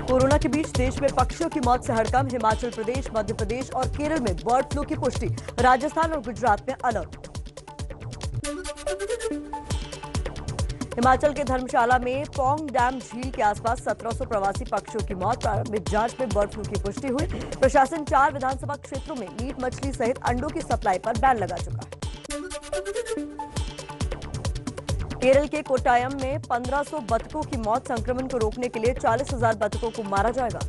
Corona के बीच देश में पक्षियों की मौत से हड़कंप। हिमाचल प्रदेश, मध्य प्रदेश और केरल में बर्ड फ्लू की पुष्टि। राजस्थान और गुजरात में अलर्ट। हिमाचल के धर्मशाला में पौंग डैम झील के आसपास 1700 प्रवासी पक्षियों की मौत। प्रारंभिक जांच में बर्ड फ्लू की पुष्टि हुई। प्रशासन 4 विधानसभा क्षेत्रों में मीट मछली सहित अंडों की सप्लाई पर बैन लगा चुका है। केरल के कोट्टायम में 1500 बतखों की मौत। संक्रमण को रोकने के लिए 40,000 बतखों को मारा जाएगा।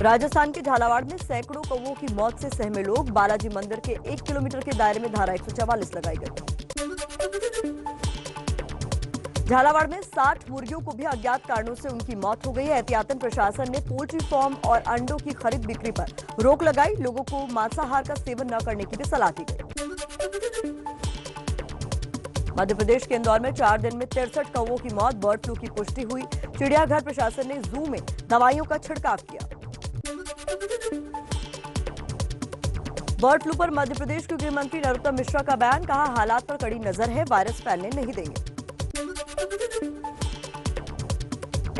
राजस्थान के झालावाड़ में सैकड़ों कौवों की मौत से सहमे लोग। बालाजी मंदिर के 1 किलोमीटर के दायरे में धारा 144 लगाई गई। झालावाड़ में 60 मुर्गियों को भी अज्ञात कारणों से उनकी मौत हो गई है। एहतियातन प्रशासन ने पोल्ट्री फार्म और अंडों की खरीद बिक्री पर रोक लगाई। लोगों को मांसाहार का सेवन न करने की भी सलाह दी गई। मध्य प्रदेश के इंदौर में 4 दिन में 63 कौवों की मौत। बर्ड फ्लू की पुष्टि हुई। चिड़ियाघर प्रशासन ने जू में दवाइयों का छिड़काव किया। बर्ड फ्लू पर मध्य प्रदेश के गृह मंत्री नरोत्तम मिश्रा का बयान। कहा, हालात पर कड़ी नजर है, वायरस फैलने नहीं देंगे।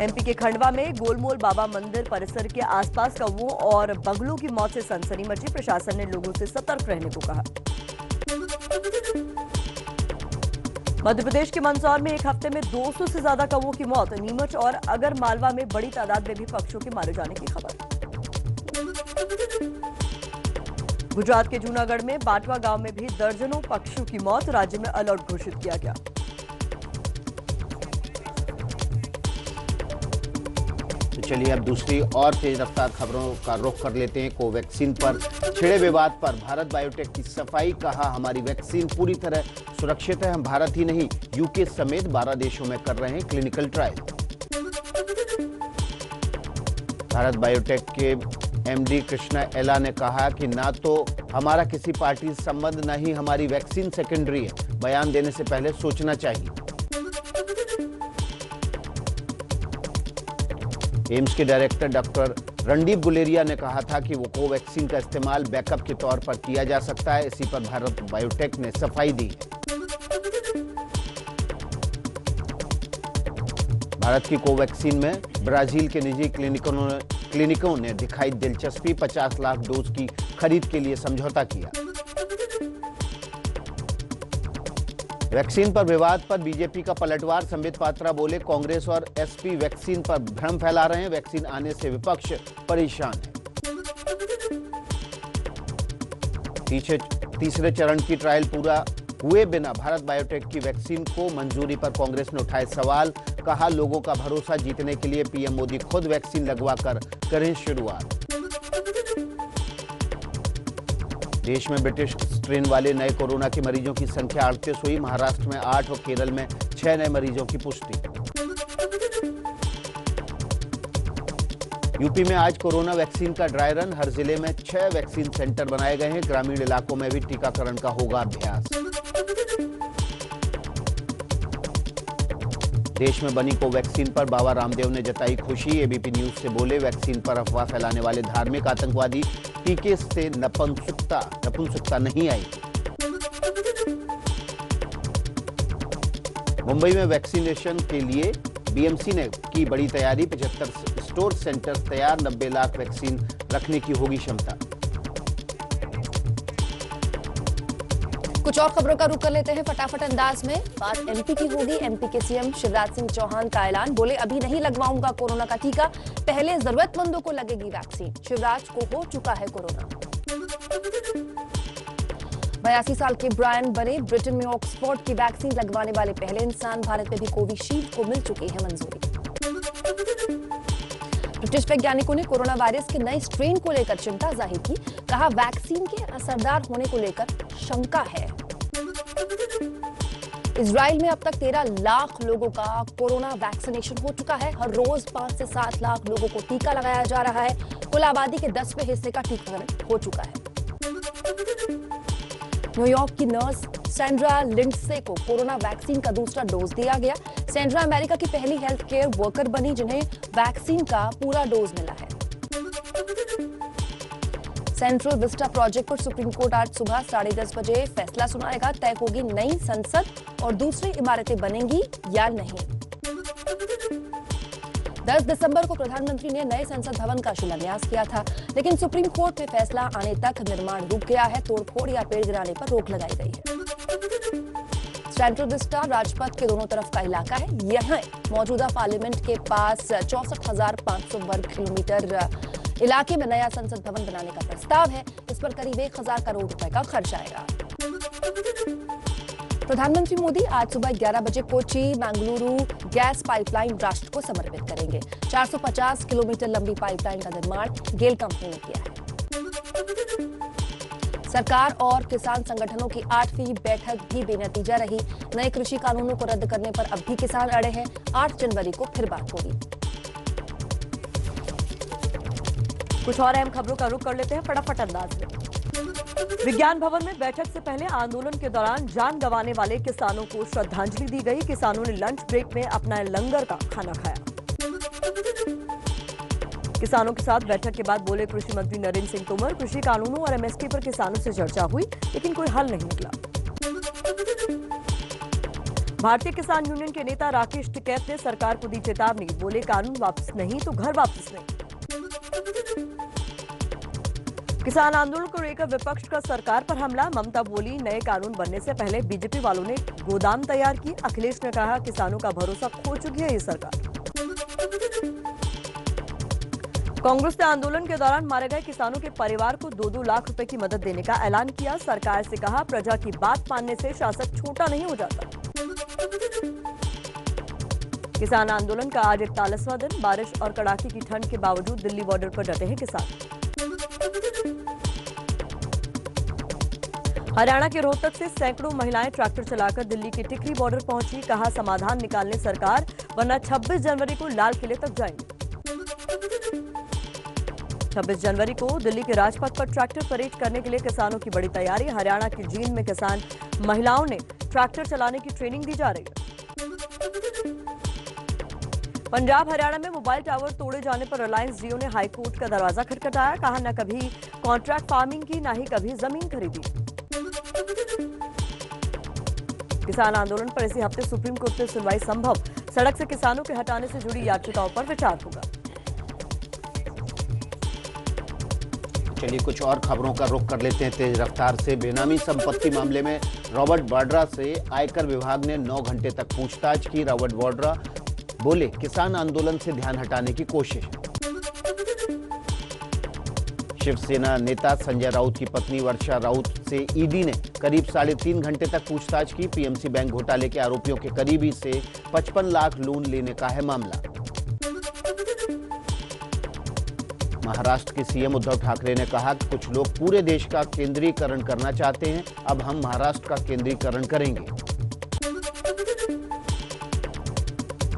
एमपी के खंडवा में गोलमोल बाबा मंदिर परिसर के आसपास कौवों और बगुलों की मौत से सनसनी मची। प्रशासन ने लोगों से सतर्क रहने को कहा। मध्य प्रदेश के मंदसौर में एक हफ्ते में 200 से ज्यादा कौवों की मौत। नीमच और अगर मालवा में बड़ी तादाद में भी पक्षियों के मारे जाने की खबर। गुजरात के जूनागढ़ में बाटवा गांव में भी दर्जनों पक्षियों की मौत। राज्य में अलर्ट घोषित किया गया। चलिए अब दूसरी और तेज रफ्तार खबरों का रुख कर लेते हैं। कोवैक्सीन पर छिड़े विवाद पर भारत बायोटेक की सफाई। कहा, हमारी वैक्सीन पूरी तरह सुरक्षित है। हम भारत ही नहीं, यूके समेत 12 देशों में कर रहे हैं क्लिनिकल ट्रायल। भारत बायोटेक के एमडी कृष्णा एला ने कहा कि ना तो हमारा किसी पार्टी से संबंध, न ही हमारी वैक्सीन सेकेंडरी है। बयान देने से पहले सोचना चाहिए। एम्स के डायरेक्टर डॉक्टर रणदीप गुलेरिया ने कहा था कि वो कोवैक्सीन का इस्तेमाल बैकअप के तौर पर किया जा सकता है। इसी पर भारत बायोटेक ने सफाई दी है। भारत की कोवैक्सीन में ब्राजील के निजी क्लिनिकों ने दिखाई दिलचस्पी। 50 लाख डोज की खरीद के लिए समझौता किया। वैक्सीन पर विवाद पर बीजेपी का पलटवार। संबित पात्रा बोले, कांग्रेस और एसपी वैक्सीन पर भ्रम फैला रहे हैं। वैक्सीन आने से विपक्ष परेशान है। तीसरे चरण की ट्रायल पूरा हुए बिना भारत बायोटेक की वैक्सीन को मंजूरी पर कांग्रेस ने उठाए सवाल। कहा, लोगों का भरोसा जीतने के लिए पीएम मोदी खुद वैक्सीन लगवाकर करें शुरुआत। देश में ब्रिटिश स्ट्रेन वाले नए कोरोना के मरीजों की संख्या 38 हुई। महाराष्ट्र में 8 और केरल में 6 नए मरीजों की पुष्टि। यूपी में आज कोरोना वैक्सीन का ड्राई रन। हर जिले में 6 वैक्सीन सेंटर बनाए गए हैं। ग्रामीण इलाकों में भी टीकाकरण का होगा अभ्यास। देश में बनी कोवैक्सीन पर बाबा रामदेव ने जताई खुशी। एबीपी न्यूज से बोले, वैक्सीन पर अफवाह फैलाने वाले धार्मिक आतंकवादी टीके से नपुंसकता नहीं आई। मुंबई में वैक्सीनेशन के लिए बीएमसी ने की बड़ी तैयारी। 75 स्टोर सेंटर तैयार। 90 लाख वैक्सीन रखने की होगी क्षमता। कुछ और खबरों का रुख कर लेते हैं फटाफट अंदाज में। बात एमपी की होगी। एमपी के सीएम शिवराज सिंह चौहान का ऐलान। बोले, अभी नहीं लगवाऊंगा कोरोना का टीका, पहले जरूरतमंदों को लगेगी वैक्सीन। शिवराज को हो चुका है कोरोना। 82 साल के ब्रायन बने ब्रिटेन में ऑक्सफोर्ड की वैक्सीन लगवाने वाले पहले इंसान। भारत में भी कोविशील्ड को मिल चुकी है मंजूरी। ब्रिटिश वैज्ञानिकों ने कोरोना वायरस के नए स्ट्रेन को लेकर चिंता जाहिर की। कहा, वैक्सीन के असरदार होने को लेकर शंका है। इजराइल में अब तक 13 लाख लोगों का कोरोना वैक्सीनेशन हो चुका है। हर रोज 5 से 7 लाख लोगों को टीका लगाया जा रहा है। कुल आबादी के 10वें हिस्से का टीकाकरण हो चुका है। न्यूयॉर्क की नर्स सैंड्रा लिंडसे को कोरोना वैक्सीन का दूसरा डोज दिया गया। सैंड्रा अमेरिका की पहली हेल्थ केयर वर्कर बनी जिन्हें वैक्सीन का पूरा डोज मिला है। सेंट्रल विस्टा प्रोजेक्ट पर सुप्रीम कोर्ट आज सुबह 10:30 बजे फैसला सुनाएगा। तय होगी नई संसद और दूसरी इमारतें बनेंगी या नहीं। 10 दिसंबर को प्रधानमंत्री ने नए संसद भवन का शिलान्यास किया था, लेकिन सुप्रीम कोर्ट में फैसला आने तक निर्माण रुक गया है। तोड़फोड़ या पेड़ गिराने पर रोक लगाई गई है। सेंट्रल विस्टा राजपथ के दोनों तरफ का इलाका है। यहां मौजूदा पार्लियामेंट के पास 64,500 वर्ग किलोमीटर इलाके में नया संसद भवन बनाने का प्रस्ताव है। इस पर करीब 1,000 करोड़ रुपए का खर्च आएगा। प्रधानमंत्री मोदी आज सुबह 11 बजे कोच्चि मंगलुरु गैस पाइपलाइन राष्ट्र को समर्पित करेंगे। 450 किलोमीटर लंबी पाइपलाइन का निर्माण गेल कंपनी ने किया है। सरकार और किसान संगठनों की 8वीं बैठक भी बेनतीजा रही। नए कृषि कानूनों को रद्द करने पर अब भी किसान अड़े हैं। 8 जनवरी को फिर बात होगी। कुछ और अहम खबरों का रुख कर लेते हैं फटाफट अंदाज में। विज्ञान भवन में बैठक से पहले आंदोलन के दौरान जान गंवाने वाले किसानों को श्रद्धांजलि दी गई। किसानों ने लंच ब्रेक में अपना लंगर का खाना खाया। किसानों के साथ बैठक के बाद बोले कृषि मंत्री नरेंद्र सिंह तोमर। कृषि कानूनों और एमएसपी पर किसानों से चर्चा हुई, लेकिन कोई हल नहीं निकला। भारतीय किसान यूनियन के नेता राकेश टिकैत ने सरकार को दी चेतावनी। बोले कानून वापस नहीं तो घर वापस नहीं। किसान आंदोलन को लेकर विपक्ष का सरकार पर हमला। ममता बोली नए कानून बनने से पहले बीजेपी वालों ने गोदाम तैयार की। अखिलेश ने कहा किसानों का भरोसा खो चुकी है ये सरकार। कांग्रेस ने आंदोलन के दौरान मारे गए किसानों के परिवार को 2-2 लाख रुपए की मदद देने का ऐलान किया। सरकार से कहा प्रजा की बात मानने से शासक छोटा नहीं हो जाता। किसान आंदोलन का आज 41वां दिन। बारिश और कड़ाके की ठंड के बावजूद दिल्ली बॉर्डर पर डटे हैं किसान। हरियाणा के रोहतक से सैकड़ों महिलाएं ट्रैक्टर चलाकर दिल्ली के टिकरी बॉर्डर पहुंची। कहा समाधान निकालने सरकार, वरना 26 जनवरी को लाल किले तक जाएंगे। 26 जनवरी को दिल्ली के राजपथ पर ट्रैक्टर परेड करने के लिए किसानों की बड़ी तैयारी। हरियाणा की जींद में किसान महिलाओं ने ट्रैक्टर चलाने की ट्रेनिंग दी जा रही है। पंजाब हरियाणा में मोबाइल टावर तोड़े जाने पर रिलायंस जियो ने हाईकोर्ट का दरवाजा खटखटाया। कहा न कभी कॉन्ट्रैक्ट फार्मिंग की, न ही कभी जमीन खरीदी। किसान आंदोलन पर इसी हफ्ते सुप्रीम कोर्ट में सुनवाई संभव। सड़क से किसानों के हटाने से जुड़ी याचिकाओं पर विचार होगा। चलिए कुछ और खबरों का रुख कर लेते हैं तेज रफ्तार से। बेनामी संपत्ति मामले में रॉबर्ट वाड्रा से आयकर विभाग ने 9 घंटे तक पूछताछ की। रॉबर्ट वाड्रा बोले किसान आंदोलन से ध्यान हटाने की कोशिश। शिवसेना नेता संजय राउत की पत्नी वर्षा राउत से ईडी ने करीब 3.5 घंटे तक पूछताछ की। पीएमसी बैंक घोटाले के आरोपियों के करीबी से 55 लाख लोन लेने का है मामला। महाराष्ट्र के सीएम उद्धव ठाकरे ने कहा कि कुछ लोग पूरे देश का केंद्रीकरण करना चाहते हैं, अब हम महाराष्ट्र का केंद्रीकरण करेंगे।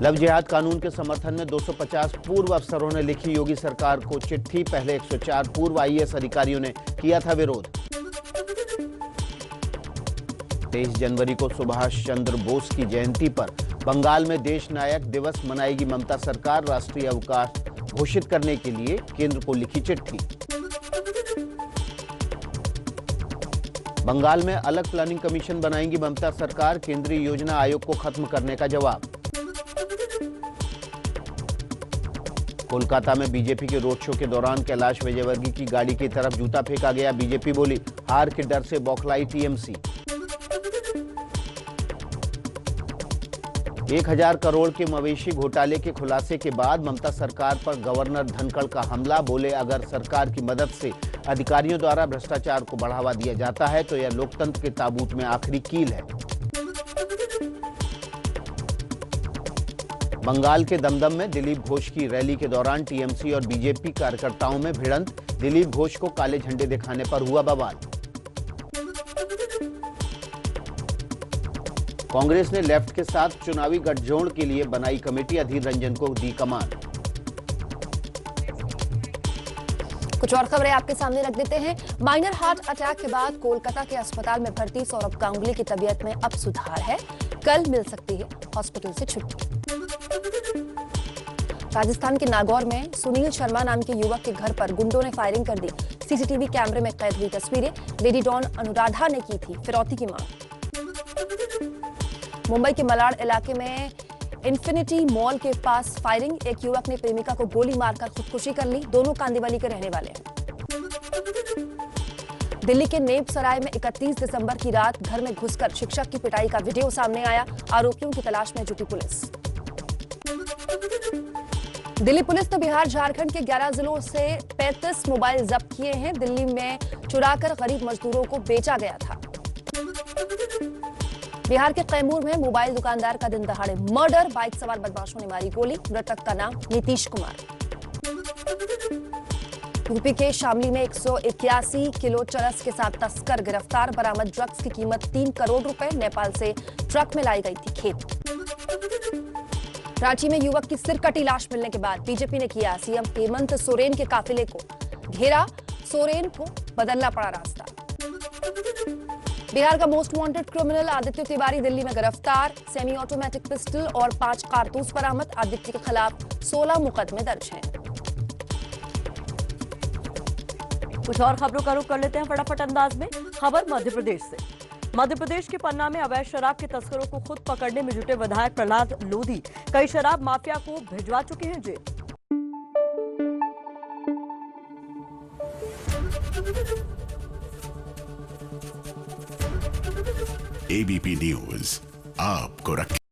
लव जिहाद कानून के समर्थन में 250 पूर्व अफसरों ने लिखी योगी सरकार को चिट्ठी। पहले 104 पूर्व आईएएस अधिकारियों ने किया था विरोध। 23 जनवरी को सुभाष चंद्र बोस की जयंती पर बंगाल में देश नायक दिवस मनाएगी ममता सरकार। राष्ट्रीय अवकाश घोषित करने के लिए केंद्र को लिखी चिट्ठी। बंगाल में अलग प्लानिंग कमीशन बनाएंगी ममता सरकार। केंद्रीय योजना आयोग को खत्म करने का जवाब। कोलकाता में बीजेपी के रोड शो के दौरान कैलाश विजयवर्गीय की गाड़ी की तरफ जूता फेंका गया। बीजेपी बोली हार के डर से बौखलाई टीएमसी। 1000 करोड़ के मवेशी घोटाले के खुलासे के बाद ममता सरकार पर गवर्नर धनखड़ का हमला। बोले अगर सरकार की मदद से अधिकारियों द्वारा भ्रष्टाचार को बढ़ावा दिया जाता है तो यह लोकतंत्र के ताबूत में आखिरी कील है। बंगाल के दमदम में दिलीप घोष की रैली के दौरान टीएमसी और बीजेपी कार्यकर्ताओं में भिड़ंत। दिलीप घोष को काले झंडे दिखाने पर हुआ बवाल। कांग्रेस ने लेफ्ट के साथ चुनावी गठजोड़ के लिए बनाई कमेटी। अधीर रंजन को दी कमान। कुछ और खबरें आपके सामने रख देते हैं। माइनर हार्ट अटैक के बाद कोलकाता के अस्पताल में भर्ती सौरभ गांगुली की तबीयत में अब सुधार है। कल मिल सकती है हॉस्पिटल से छुट्टी। राजस्थान के नागौर में सुनील शर्मा नाम के युवक के घर पर गुंडों ने फायरिंग कर दी। सीसीटीवी कैमरे में कैद हुई तस्वीरें। लेडी डॉन अनुराधा ने की थी फिरौती की मांग। मुंबई के मलाड इलाके में इन्फिनिटी मॉल के पास फायरिंग। एक युवक ने प्रेमिका को गोली मारकर खुदकुशी कर ली। दोनों कांदीवली के रहने वाले हैं। दिल्ली के नेब सराय में 31 दिसंबर की रात घर में घुसकर शिक्षक की पिटाई का वीडियो सामने आया। आरोपियों की तलाश में जुटी पुलिस। दिल्ली पुलिस ने बिहार झारखंड के 11 जिलों से 35 मोबाइल जब्त किए हैं। दिल्ली में चुराकर गरीब मजदूरों को बेचा गया था। बिहार के कैमूर में मोबाइल दुकानदार का दिन दहाड़े मर्डर। बाइक सवार बदमाशों ने मारी गोली। मृतक का नाम नीतीश कुमार। यूपी के शामली में 181 किलो चरस के साथ तस्कर गिरफ्तार। बरामद ड्रग्स की कीमत 3 करोड़ रुपए। नेपाल से ट्रक में लाई गई थी खेत। रांची में युवक की सिरकटी लाश मिलने के बाद बीजेपी ने किया सीएम हेमंत सोरेन के काफिले को घेरा। सोरेन को बदलना पड़ा रास्ता। बिहार का most wanted criminal Aditya Tiwari Delhi में गिरफ्तार। सेमी ऑटोमेटिक पिस्टल और 5 कारतूस बरामद। आदित्य के खिलाफ 16 मुकदमे दर्ज हैं। कुछ और खबरों का रुख कर लेते हैं फटाफट अंदाज में। खबर मध्य प्रदेश से। मध्य प्रदेश के पन्ना में अवैध शराब के तस्करों को खुद पकड़ने में जुटे विधायक प्रहलाद लोधी कई शराब माफिया को भिजवा चुके हैं जेल। एबीपी न्यूज आपको रखें।